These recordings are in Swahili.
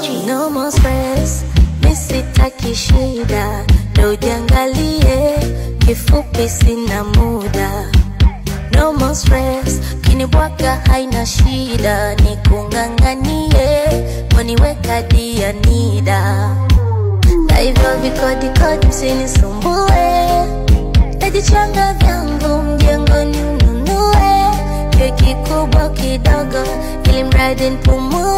No more stress, misitaki shida, ndo jiangalie, kifupi sina muda. No more stress, kinibwaka haina shida, nikunganganie, waniweka dia nida. Na hivyo vikodi msinisumbue, najichanga vyangu mjengoni ununue, keki kubwa kidogo ili mradi nipumue.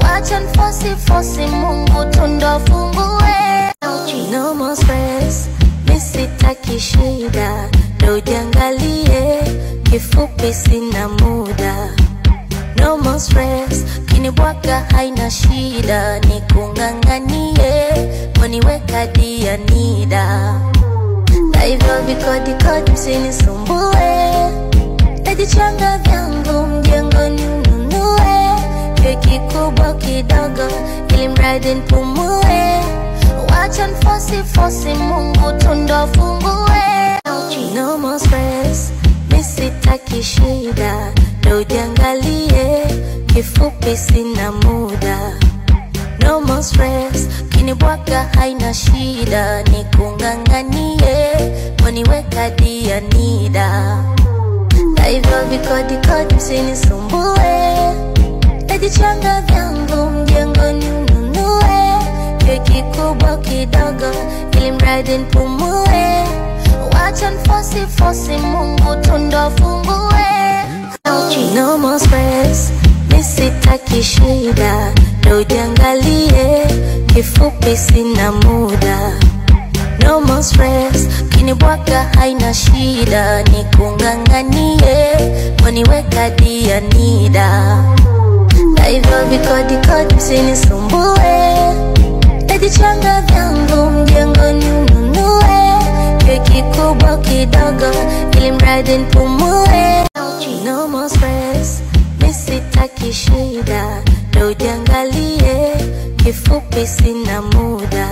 Wacha nfosi Mungu tundo fungue. No more stress, misitaki shida, ndo jiangalie, kifupi sina muda. No more stress, kinibwaka haina shida, nikunganganie, waniweka dia nida. Na hivyo vikodi msinisumbue, najichanga vyangu mjengoni ununue, keki kubwa kidogo ili mradi nipumue. Wacha nfosi Mungu tundo fungue. No more stress, misitaki shida, ndo jiangalie, kifupi sina muda. No more stress, kinibwaka haina shida, nikunganganie, waniweka dia nida. Na hivyo vikodi msinisumbue, najichanga vyangu mjengoni ununue, keki kubwa kidogo ili mradi nipumue. Wacha nfosi Mungu tundo fungue. No more stress, misitaki shida, ndo jiangalie, kifupi sina muda. No more stress, kinibwaka haina shida, nikunganganie, waniweka dia nida. Na hivyo vikodi msinisumbue, najichanga vyangu mjengoni ununue, keki kubwa kidogo ili mradi nipumue. No more stress, misitaki shida, ndo jiangalie, kifupi sina muda.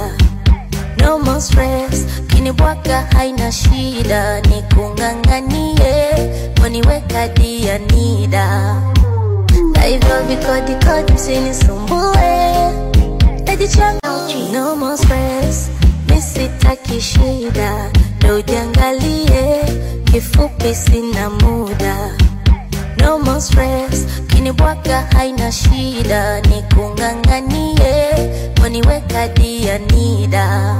No more stress, kinibwaka haina shida, nikunganganie, waniweka dia nida. Na hivyo vikodi msinisumbue, najichanga. No more stress, misitaki shida, ndo jiangalie, kifupi sina muda. No more stress, kinibwaka haina shida, nikunganganie, waniweka dia nida.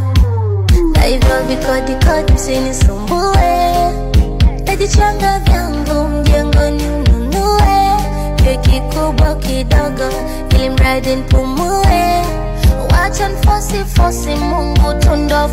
Na hivyo vikodi msinisumbue, najichanga vyangu mjengoni ununue, keki kubwa kidogo ili mradi nipumue. Wacha nfosi Mungu tundo